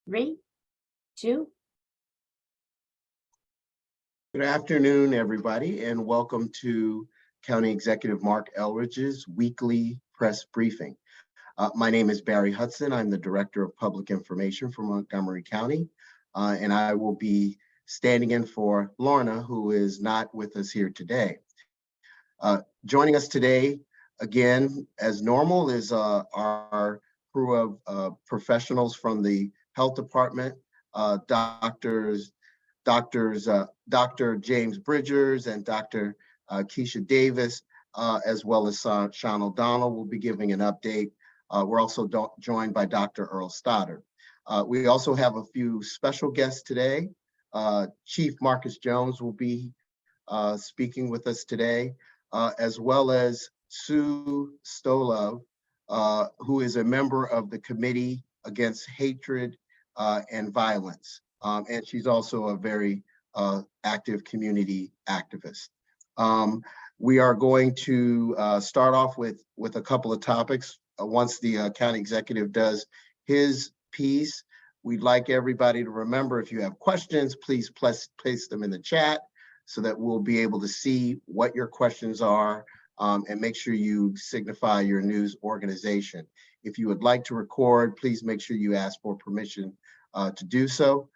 Three, two. Good afternoon, everybody, and welcome to County Executive Marc Elrich's weekly press briefing. My name is Barry Hudson. I'm the Director of Public Information for Montgomery County, and I will be standing in for Lorna, who is not with us here today. Joining us today, again, as normal, is our crew of professionals from the Health Department, Dr. James Bridgers and Dr. Keisha Davis, as well as Sean O'Donnell will be giving an update. We're also joined by Dr. Earl Stoddard. We also have a few special guests today. Chief Marcus Jones will be speaking with us today, as well as Sue Stolov, who is a member of the Committee Against Hatred and Violence. And she's also a very active community activist. We are going to start off with a couple of topics. Once the county executive does his piece, we'd like everybody to remember, if you have questions, please place them in the chat so that we'll be able to see what your questions are, and make sure you signify your news organization. If you would like to record, please make sure you ask for permission to do so.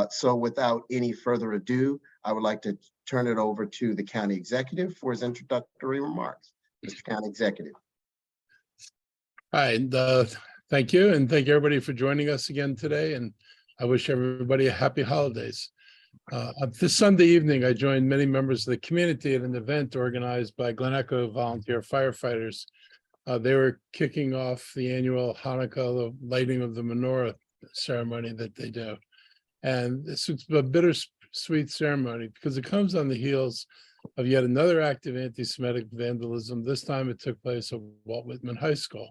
So without any further ado, I would like to turn it over to the county executive for his introductory remarks. Mr. County Executive. Hi, and thank you, and thank everybody for joining us again today, and I wish everybody a happy holidays. This Sunday evening, I joined many members of the community at an event organized by Glen Echo volunteer firefighters. They were kicking off the annual Hanukkah, the lighting of the menorah ceremony that they do. And this is a bittersweet ceremony because it comes on the heels of yet another act of anti-Semitic vandalism. This time it took place at Walt Whitman High School.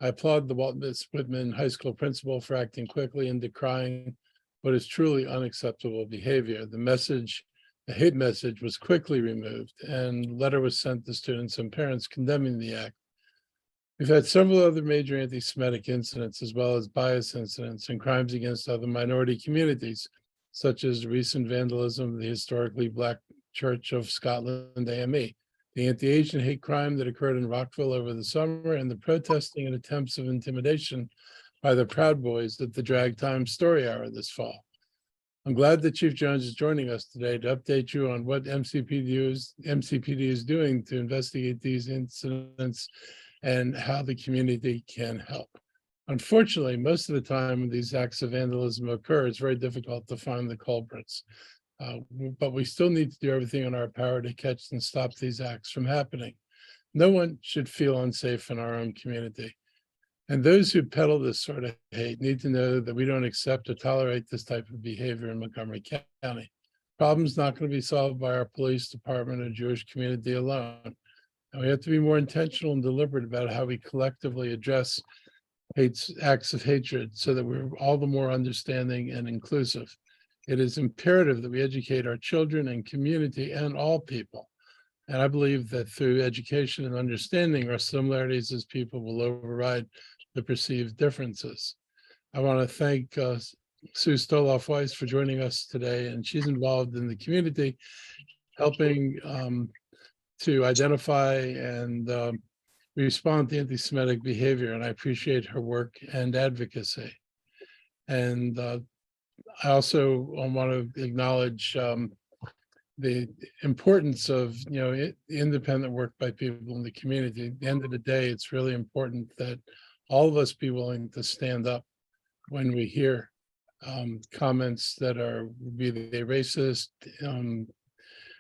I applaud the Walt Whitman High School principal for acting quickly and decrying what is truly unacceptable behavior. The hate message was quickly removed, and a letter was sent to students and parents condemning the act. We've had several other major anti-Semitic incidents, as well as bias incidents and crimes against other minority communities, such as recent vandalism of the historically Black Church of Scotland, AME, the anti-Asian hate crime that occurred in Rockville over the summer, and the protesting and attempts of intimidation by the Proud Boys at the Drag Time Story Hour this fall. I'm glad that Chief Jones is joining us today to update you on what MCPD is doing to investigate these incidents and how the community can help. Unfortunately, most of the time when these acts of vandalism occur, it's very difficult to find the culprits. But we still need to do everything in our power to catch and stop these acts from happening. No one should feel unsafe in our own community. And those who peddle this sort of hate need to know that we don't accept or tolerate this type of behavior in Montgomery County. Problem's not going to be solved by our police department or Jewish community alone. And we have to be more intentional and deliberate about how we collectively address acts of hatred so that we're all the more understanding and inclusive. It is imperative that we educate our children and community and all people. And I believe that through education and understanding, our similarities as people will override the perceived differences. I want to thank Sue Stoloff-Weiss for joining us today, and she's involved in the community, helping to identify and respond to anti-Semitic behavior, and I appreciate her work and advocacy. And I also want to acknowledge the importance of independent work by people in the community. At the end of the day, it's really important that all of us be willing to stand up when we hear comments that are be they racist,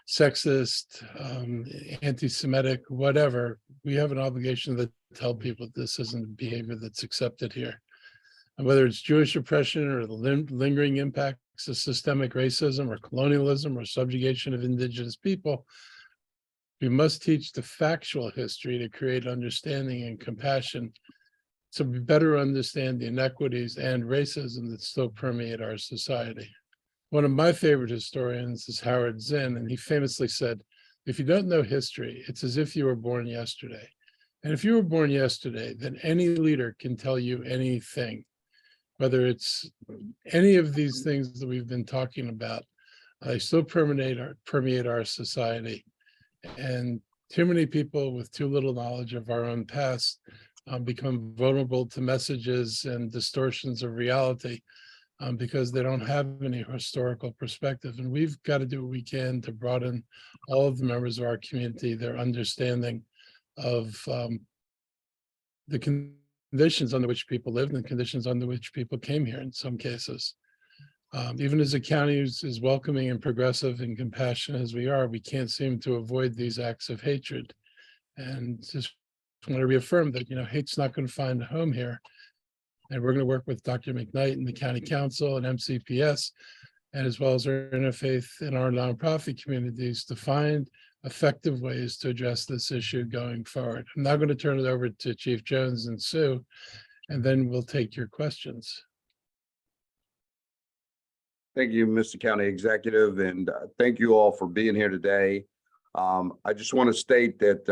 sexist, anti-Semitic, whatever. We have an obligation to tell people this isn't behavior that's accepted here. And whether it's Jewish oppression or the lingering impacts of systemic racism or colonialism or subjugation of indigenous people, we must teach the factual history to create understanding and compassion so we better understand the inequities and racism that still permeate our society. One of my favorite historians is Howard Zinn, and he famously said, if you don't know history, it's as if you were born yesterday. And if you were born yesterday, then any leader can tell you anything. whether it's any of these things that we've been talking about, they still permeate our society. And too many people with too little knowledge of our own past become vulnerable to messages and distortions of reality because they don't have any historical perspective. And we've got to do what we can to broaden all of the members of our community, their understanding of the conditions under which people lived and the conditions under which people came here in some cases. Even as a county is welcoming and progressive and compassionate as we are, we can't seem to avoid these acts of hatred. And just want to reaffirm that, hate's not going to find a home here. And we're going to work with Dr. McKnight and the County Council and MCPS, and as well as our interfaith and our nonprofit communities to find effective ways to address this issue going forward. I'm now going to turn it over to Chief Jones and Sue, and then we'll take your questions. Thank you, Mr. County Executive, and thank you all for being here today. I just want to state that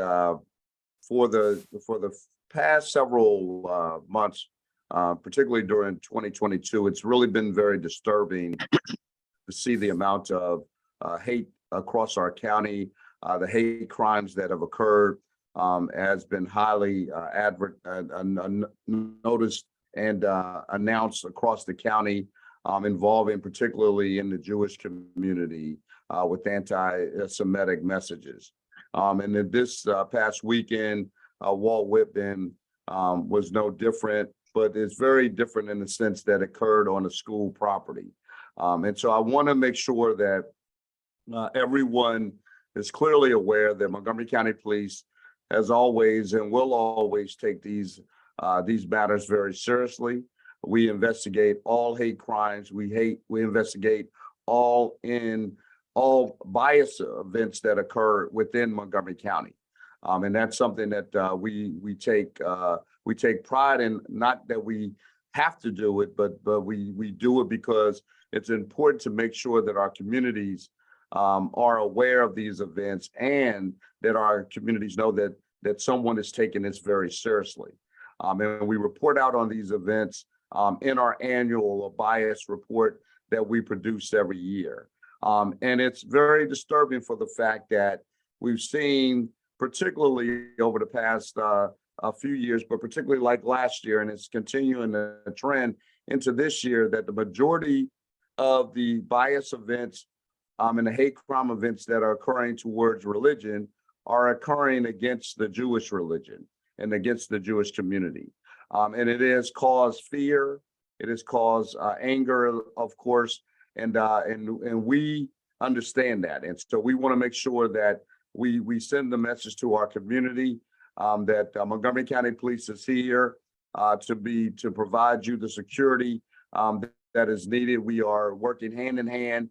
for the past several months, particularly during 2022, it's really been very disturbing to see the amount of hate across our county. The hate crimes that have occurred has been highly noticed and announced across the county, involving particularly in the Jewish community with anti-Semitic messages. And then this past weekend, Walt Whitman was no different, but it's very different in the sense that it occurred on a school property. And so I want to make sure that everyone is clearly aware that Montgomery County Police has always and will always take these matters very seriously. We investigate all hate crimes. We investigate all bias events that occur within Montgomery County, and that's something that we take pride in. Not that we have to do it, but we do it because it's important to make sure that our communities are aware of these events and that our communities know that someone is taking this very seriously. And we report out on these events in our annual bias report that we produce every year. And it's very disturbing for the fact that we've seen, particularly over the past a few years, but particularly like last year, and it's continuing the trend into this year, that the majority of the bias events and the hate crime events that are occurring towards religion are occurring against the Jewish religion and against the Jewish community. And it has caused fear, it has caused anger, of course, and we understand that. And so we want to make sure that we send the message to our community that Montgomery County Police is here to provide you the security that is needed. We are working hand in hand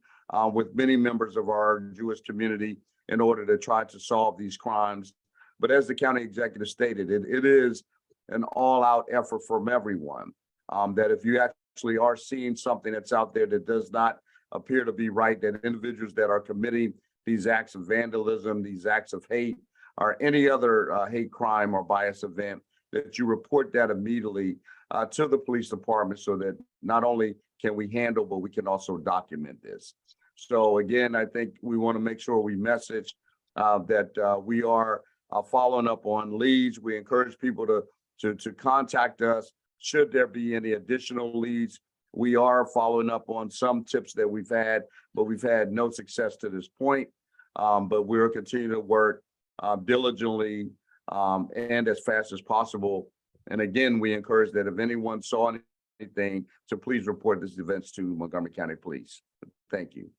with many members of our Jewish community in order to try to solve these crimes. But as the county executive stated, it is an all-out effort from everyone. That if you actually are seeing something that's out there that does not appear to be right, that individuals that are committing these acts of vandalism, these acts of hate, or any other hate crime or bias event, that you report that immediately to the police department so that not only can we handle, but we can also document this. So again, I think we want to make sure we message that we are following up on leads. We encourage people to contact us should there be any additional leads. We are following up on some tips that we've had, but we've had no success to this point. But we're continuing to work diligently and as fast as possible. And again, we encourage that if anyone saw anything, to please report these events to Montgomery County Police. Thank you.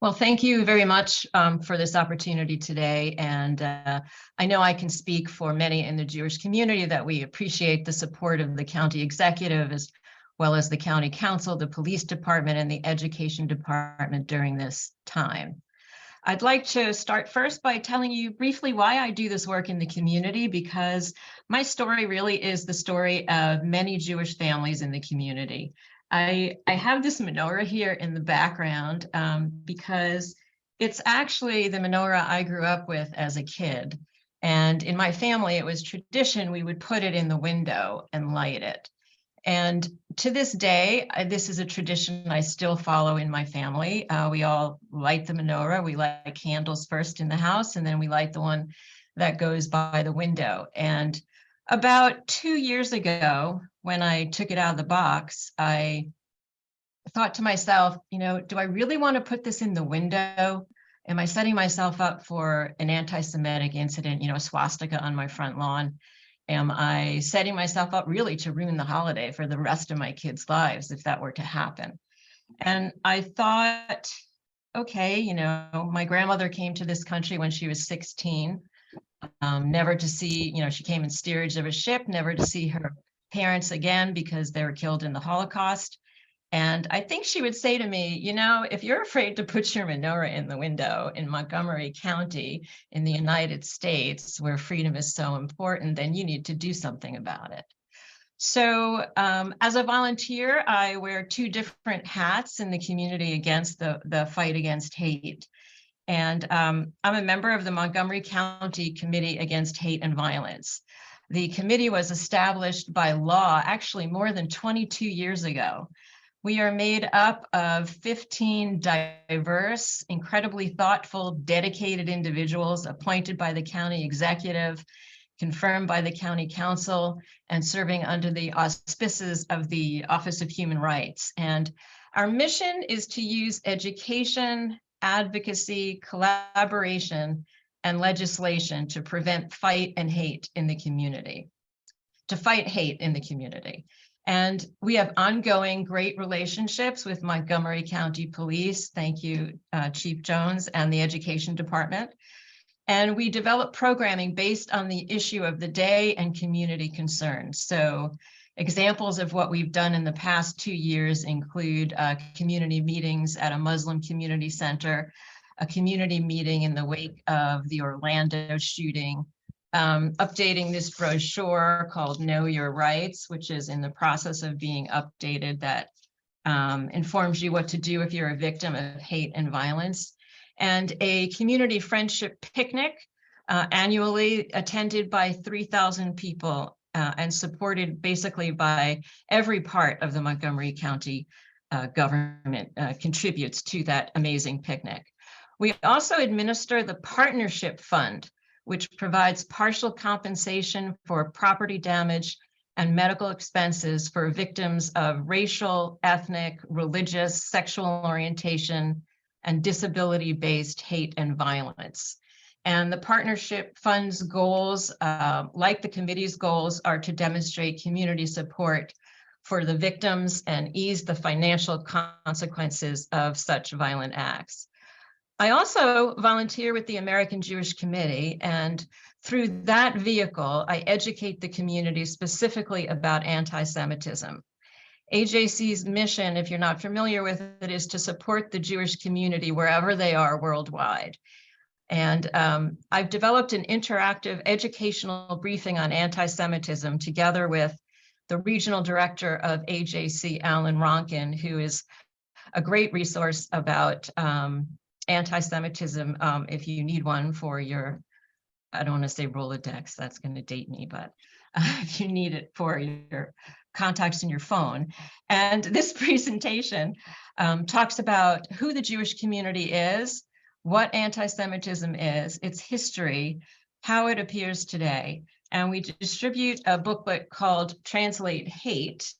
Well, thank you very much for this opportunity today. And I know I can speak for many in the Jewish community that we appreciate the support of the county executive as well as the county council, the police department, and the education department during this time. I'd like to start first by telling you briefly why I do this work in the community, because my story really is the story of many Jewish families in the community. I have this menorah here in the background because it's actually the menorah I grew up with as a kid. And in my family, it was tradition, we would put it in the window and light it. And to this day, this is a tradition I still follow in my family. We all light the menorah. We light candles first in the house, and then we light the one that goes by the window. And about 2 years ago, when I took it out of the box, I thought to myself, do I really want to put this in the window? Am I setting myself up for an anti-Semitic incident, a swastika on my front lawn? Am I setting myself up really to ruin the holiday for the rest of my kids' lives if that were to happen? And I thought, okay, my grandmother came to this country when she was 16, never to see, she came in steerage of a ship, never to see her parents again because they were killed in the Holocaust. And I think she would say to me, if you're afraid to put your menorah in the window in Montgomery County in the United States, where freedom is so important, then you need to do something about it. So as a volunteer, I wear 2 different hats in the community against the fight against hate. And I'm a member of the Montgomery County Committee Against Hate and Violence. The committee was established by law actually more than 22 years ago. We are made up of 15 diverse, incredibly thoughtful, dedicated individuals appointed by the county executive, confirmed by the county council, and serving under the auspices of the Office of Human Rights. And our mission is to use education, advocacy, collaboration, and legislation to prevent fight and hate in the community, to fight hate in the community. And we have ongoing great relationships with Montgomery County Police. Thank you, Chief Jones, and the Education Department. And we develop programming based on the issue of the day and community concerns. So examples of what we've done in the past 2 years include community meetings at a Muslim community center, a community meeting in the wake of the Orlando shooting, updating this brochure called Know Your Rights, which is in the process of being updated, that informs you what to do if you're a victim of hate and violence, and a community friendship picnic annually attended by 3,000 people and supported basically by every part of the Montgomery County government contributes to that amazing picnic. We also administer the Partnership Fund, which provides partial compensation for property damage and medical expenses for victims of racial, ethnic, religious, sexual orientation, and disability-based hate and violence. And the Partnership Fund's goals, like the committee's goals, are to demonstrate community support for the victims and ease the financial consequences of such violent acts. I also volunteer with the American Jewish Committee, and through that vehicle, I educate the community specifically about anti-Semitism. AJC's mission, if you're not familiar with it, is to support the Jewish community wherever they are worldwide. And I've developed an interactive educational briefing on anti-Semitism together with the regional director of AJC, Alan Ronkin, who is a great resource about anti-Semitism if you need one for your, I don't want to say Rolodex, that's going to date me, but if you need it for your contacts in your phone. And this presentation talks about who the Jewish community is, what anti-Semitism is, its history, how it appears today. And we distribute a booklet called Translate Hate,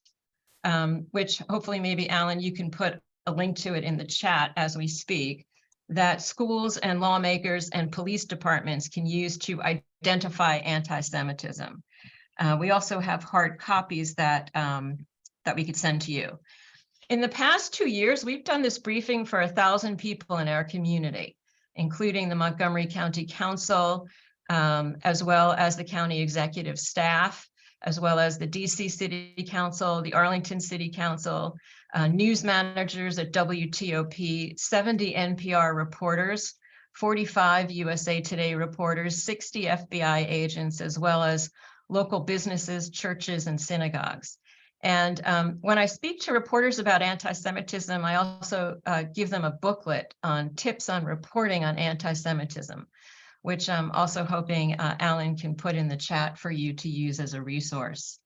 which hopefully maybe, Alan, you can put a link to it in the chat as we speak, that schools and lawmakers and police departments can use to identify anti-Semitism. We also have hard copies that we could send to you. In the past 2 years, we've done this briefing for 1,000 people in our community, including the Montgomery County Council, as well as the county executive staff, as well as the DC City Council, the Arlington City Council, news managers at WTOP, 70 NPR reporters, 45 USA Today reporters, 60 FBI agents, as well as local businesses, churches, and synagogues. And when I speak to reporters about anti-Semitism, I also give them a booklet on tips on reporting on anti-Semitism, which I'm also hoping Alan can put in the chat for you to use as a resource.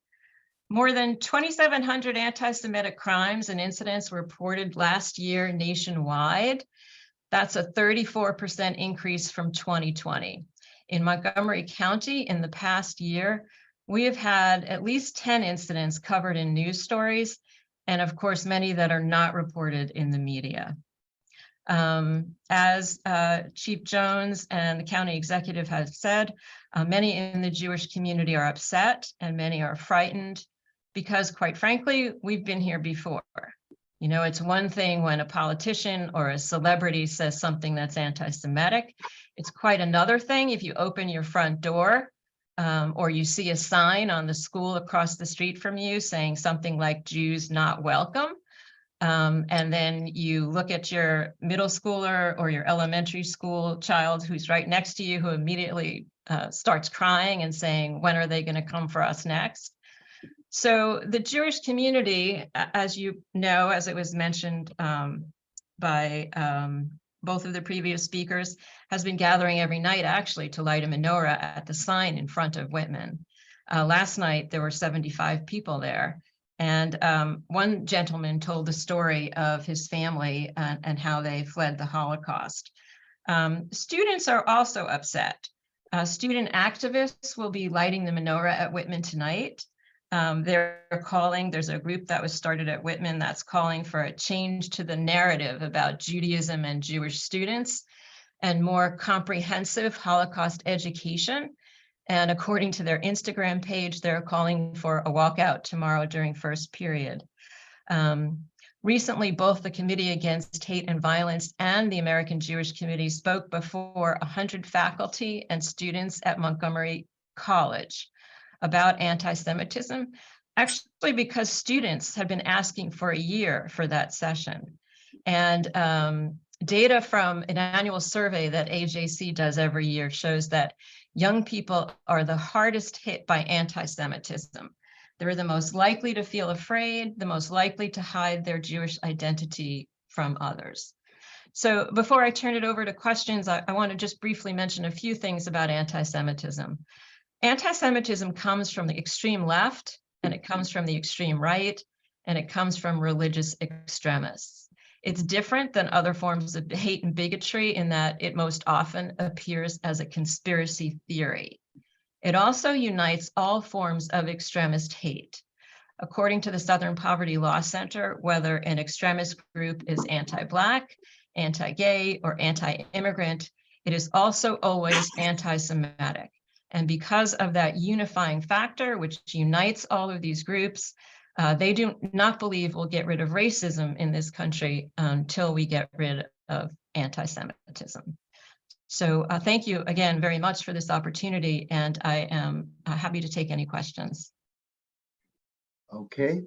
More than 2,700 anti-Semitic crimes and incidents were reported last year nationwide. That's a 34% increase from 2020. In Montgomery County, in the past year, we have had at least 10 incidents covered in news stories, and of course, many that are not reported in the media. As Chief Jones and the county executive have said, many in the Jewish community are upset and many are frightened because, quite frankly, we've been here before. You know, it's one thing when a politician or a celebrity says something that's anti-Semitic. It's quite another thing if you open your front door or you see a sign on the school across the street from you saying something like Jews not welcome. And then you look at your middle schooler or your elementary school child who's right next to you, who immediately starts crying and saying, when are they going to come for us next? So the Jewish community, as you know, as it was mentioned by both of the previous speakers, has been gathering every night actually to light a menorah at the sign in front of Whitman. Last night, there were 75 people there. And one gentleman told the story of his family and how they fled the Holocaust. Students are also upset. Student activists will be lighting the menorah at Whitman tonight. They're calling, there's a group that was started at Whitman that's calling for a change to the narrative about Judaism and Jewish students and more comprehensive Holocaust education. And according to their Instagram page, they're calling for a walkout tomorrow during first period. Recently, both the Committee Against Hate and Violence and the American Jewish Committee spoke before 100 faculty and students at Montgomery College about anti-Semitism, actually because students had been asking for a year for that session. And data from an annual survey that AJC does every year shows that young people are the hardest hit by anti-Semitism. They're the most likely to feel afraid, the most likely to hide their Jewish identity from others. So before I turn it over to questions, I want to just briefly mention a few things about anti-Semitism. Anti-Semitism comes from the extreme left, and it comes from the extreme right, and it comes from religious extremists. It's different than other forms of hate and bigotry in that it most often appears as a conspiracy theory. It also unites all forms of extremist hate. According to the Southern Poverty Law Center, whether an extremist group is anti-Black, anti-gay, or anti-immigrant, it is also always anti-Semitic. And because of that unifying factor, which unites all of these groups, they do not believe we'll get rid of racism in this country until we get rid of anti-Semitism. So thank you again very much for this opportunity, and I am happy to take any questions. Okay,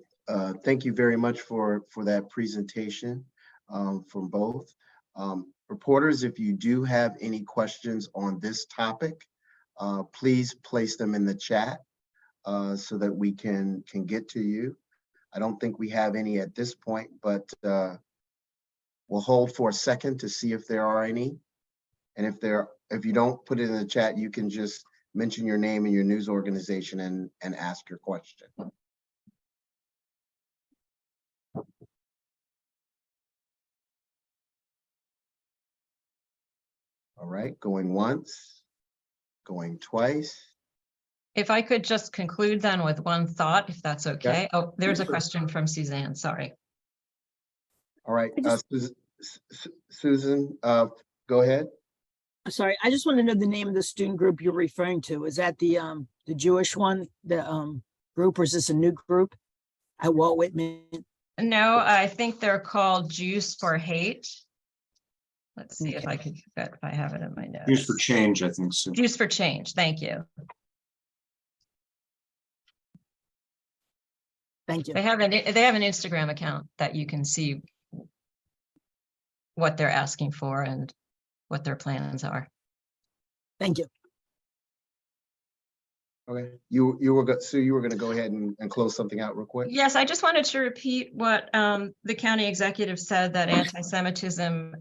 thank you very much for that presentation from both. Reporters, if you do have any questions on this topic, please place them in the chat so that we can get to you. I don't think we have any at this point, but we'll hold for a second to see if there are any. And if you don't put it in the chat, you can just mention your name and your news organization and ask your question. All right, going once, going twice. If I could just conclude then with one thought, if that's okay. Yeah. Oh, there's a question from Suzanne, sorry. All right, Susan, go ahead. Sorry, I just want to know the name of the student group you're referring to. Is that the Jewish one, the group, or is this a new group at Walt Whitman? No, I think they're called Jews for Hate. Let's see if I can if I have it in my notes. Jews for Change, I think so. Jews for Change, thank you. Thank you. They have an Instagram account that you can see what they're asking for and what their plans are. Thank you. Okay, you were good. So you were going to go ahead and close something out real quick. Yes, I just wanted to repeat what the county executive said, that anti-Semitism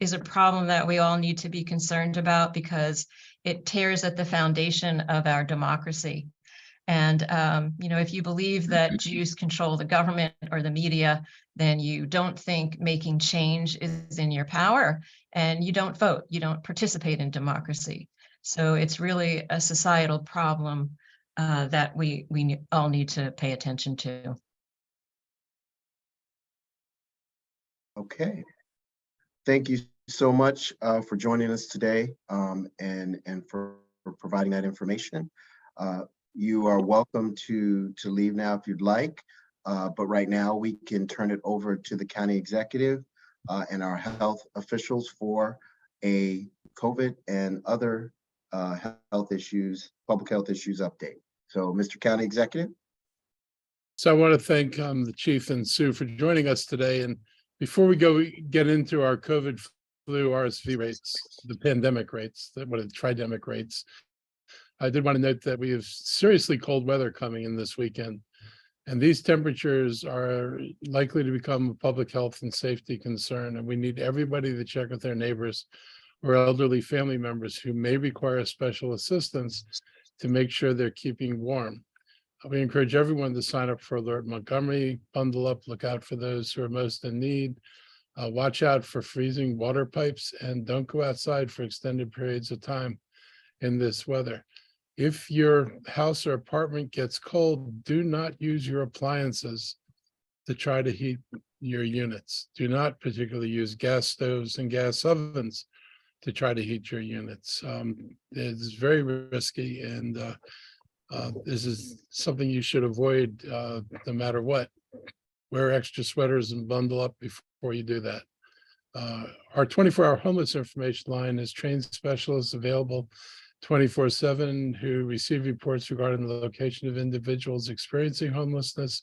is a problem that we all need to be concerned about because it tears at the foundation of our democracy. And, if you believe that Jews control the government or the media, then you don't think making change is in your power, and you don't vote, you don't participate in democracy. So it's really a societal problem that we all need to pay attention to. Okay. Thank you so much for joining us today and for providing that information. You are welcome to leave now if you'd like, but right now we can turn it over to the county executive and our health officials for a COVID and other health issues, public health issues update. So, Mr. County Executive. So I want to thank the chief and Sue for joining us today. And before we get into our COVID, flu, RSV rates, the pandemic rates, what are the tridemic rates, I did want to note that we have seriously cold weather coming in this weekend. And these temperatures are likely to become a public health and safety concern. And we need everybody to check with their neighbors or elderly family members who may require special assistance to make sure they're keeping warm. We encourage everyone to sign up for Alert Montgomery, bundle up, look out for those who are most in need, watch out for freezing water pipes, and don't go outside for extended periods of time in this weather. If your house or apartment gets cold, do not use your appliances to try to heat your units. Do not particularly use gas stoves and gas ovens to try to heat your units. It's very risky, and this is something you should avoid no matter what. Wear extra sweaters and bundle up before you do that. Our 24-hour homeless information line is trained specialists available 24/7 who receive reports regarding the location of individuals experiencing homelessness,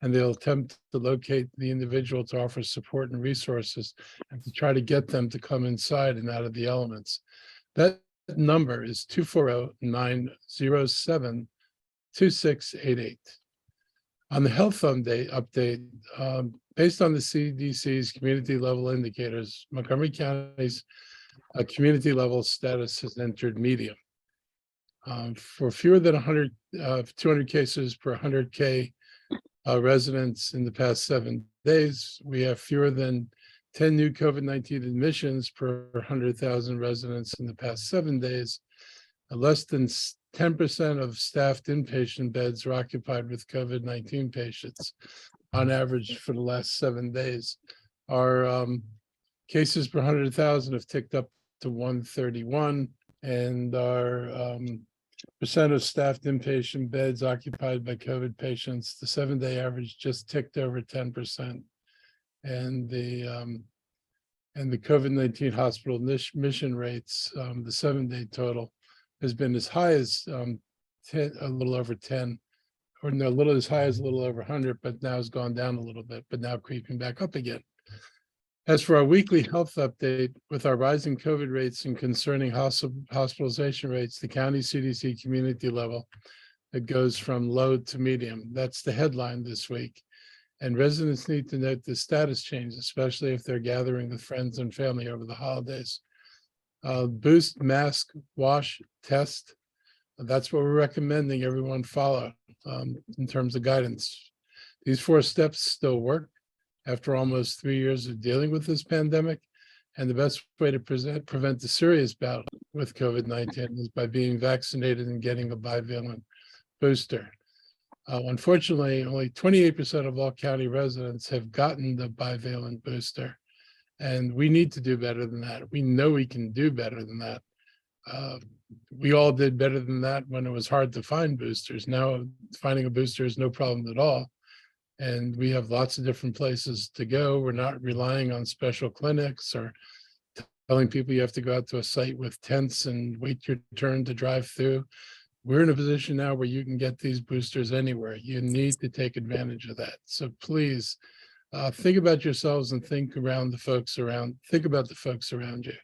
and they'll attempt to locate the individual to offer support and resources and to try to get them to come inside and out of the elements. That number is 240-907-2688. On the health update, based on the CDC's community level indicators, Montgomery County's community level status has entered medium. For fewer than 200 cases per 100K residents in the past 7 days, we have fewer than 10 new COVID-19 admissions per 100,000 residents in the past 7 days. Less than 10% of staffed inpatient beds are occupied with COVID-19 patients on average for the last 7 days. Our cases per 100,000 have ticked up to 131, and our percent of staffed inpatient beds occupied by COVID patients, the 7-day average just ticked over 10%. And the COVID-19 hospital admission rates, the 7-day total has been as high as 10, a little over 10, or no, a little as high as a little over 100, but now has gone down a little bit, but now creeping back up again. As for our weekly health update, with our rising COVID rates and concerning hospitalization rates, the county CDC community level, it goes from low to medium. That's the headline this week. And residents need to note the status change, especially if they're gathering with friends and family over the holidays. Boost, mask, wash, test. That's what we're recommending everyone follow in terms of guidance. These 4 steps still work after almost 3 years of dealing with this pandemic. And the best way to prevent the serious bout with COVID-19 is by being vaccinated and getting a bivalent booster. Unfortunately, only 28% of all county residents have gotten the bivalent booster. And we need to do better than that. We know we can do better than that. We all did better than that when it was hard to find boosters. Now finding a booster is no problem at all. And we have lots of different places to go. We're not relying on special clinics or telling people you have to go out to a site with tents and wait your turn to drive through. We're in a position now where you can get these boosters anywhere. You need to take advantage of that. So please think about yourselves and think about the folks around you.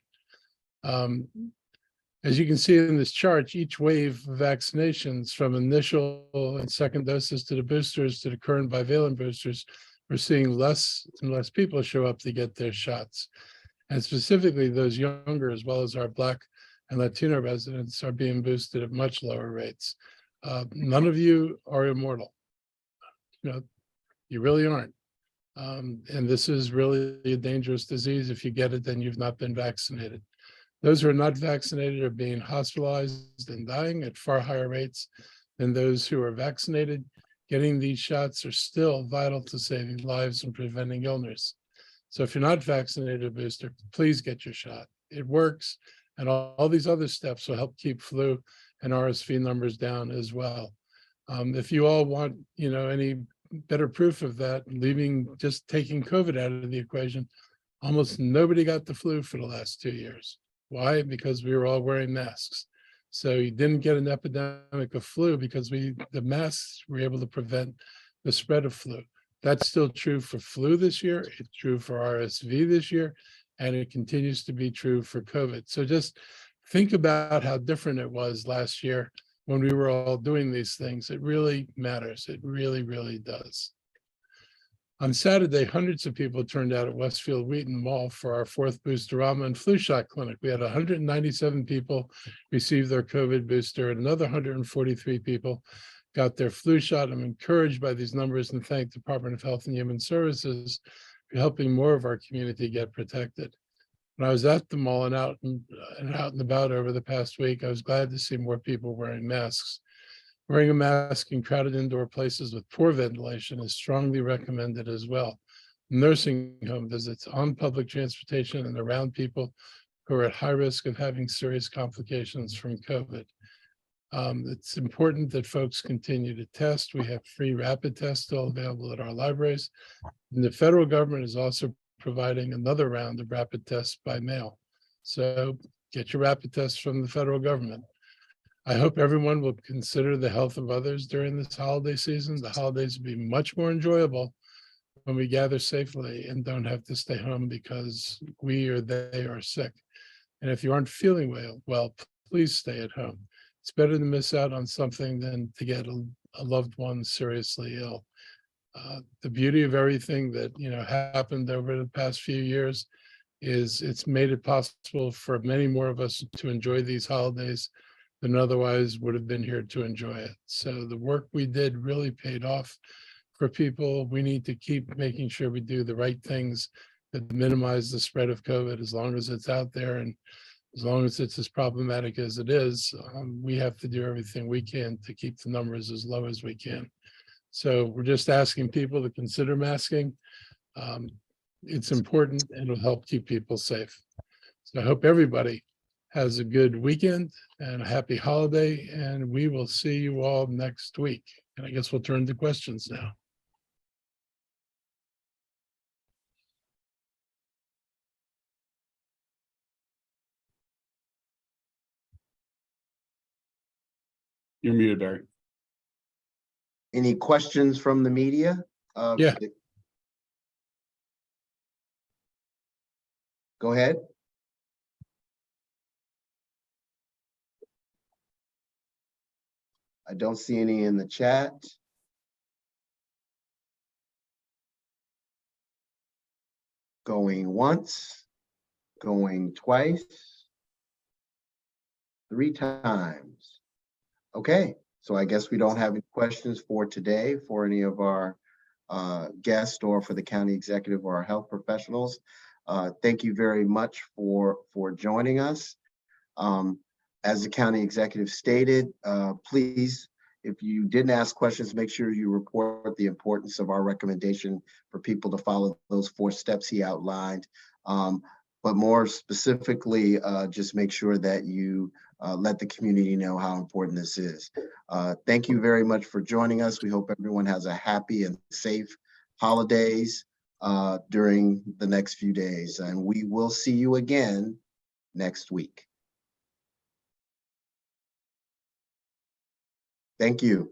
As you can see in this chart, each wave of vaccinations, from initial and second doses to the boosters to the current bivalent boosters, we're seeing less and less people show up to get their shots. And specifically those younger, as well as our Black and Latino residents, are being boosted at much lower rates. None of you are immortal. You know, you really aren't. And this is really a dangerous disease. If you get it, then you've not been vaccinated. Those who are not vaccinated are being hospitalized and dying at far higher rates than those who are vaccinated. Getting these shots are still vital to saving lives and preventing illness. So if you're not vaccinated a booster, please get your shot. It works, and all these other steps will help keep flu and RSV numbers down as well. If you all want, any better proof of that, just taking COVID out of the equation, almost nobody got the flu for the last 2 years. Why? Because we were all wearing masks. So you didn't get an epidemic of flu because the masks were able to prevent the spread of flu. That's still true for flu this year. It's true for RSV this year, and it continues to be true for COVID. So just think about how different it was last year when we were all doing these things. It really matters. It really, really does. On Saturday, hundreds of people turned out at Westfield Wheaton Mall for our 4th Boosterama and flu shot clinic. We had 197 people receive their COVID booster, and another 143 people got their flu shot. I'm encouraged by these numbers and thank Department of Health and Human Services for helping more of our community get protected. When I was at the mall and out and about over the past week, I was glad to see more people wearing masks. Wearing a mask in crowded indoor places with poor ventilation is strongly recommended as well. Nursing home visits, on public transportation, and around people who are at high risk of having serious complications from COVID. It's important that folks continue to test. We have free rapid tests still available at our libraries. And the federal government is also providing another round of rapid tests by mail. So get your rapid tests from the federal government. I hope everyone will consider the health of others during this holiday season. The holidays will be much more enjoyable when we gather safely and don't have to stay home because we or they are sick. And if you aren't feeling well, please stay at home. It's better to miss out on something than to get a loved one seriously ill. The beauty of everything that happened over the past few years is it's made it possible for many more of us to enjoy these holidays than otherwise would have been here to enjoy it. So the work we did really paid off for people. We need to keep making sure we do the right things that minimize the spread of COVID as long as it's out there and as long as it's as problematic as it is. We have to do everything we can to keep the numbers as low as we can. So we're just asking people to consider masking. It's important and it'll help keep people safe. So I hope everybody has a good weekend and a happy holiday, and we will see you all next week. And I guess we'll turn to questions now. You're muted, Barry. Any questions from the media? Yeah. Go ahead. I don't see any in the chat. Going once, going twice, 3 times. Okay, so I guess we don't have any questions for today for any of our guests or for the county executive or our health professionals. Thank you very much for joining us. As the county executive stated, please, if you didn't ask questions, make sure you report the importance of our recommendation for people to follow those 4 steps he outlined. But more specifically, just make sure that you let the community know how important this is. Thank you very much for joining us. We hope everyone has a happy and safe holidays during the next few days, and we will see you again next week. Thank you.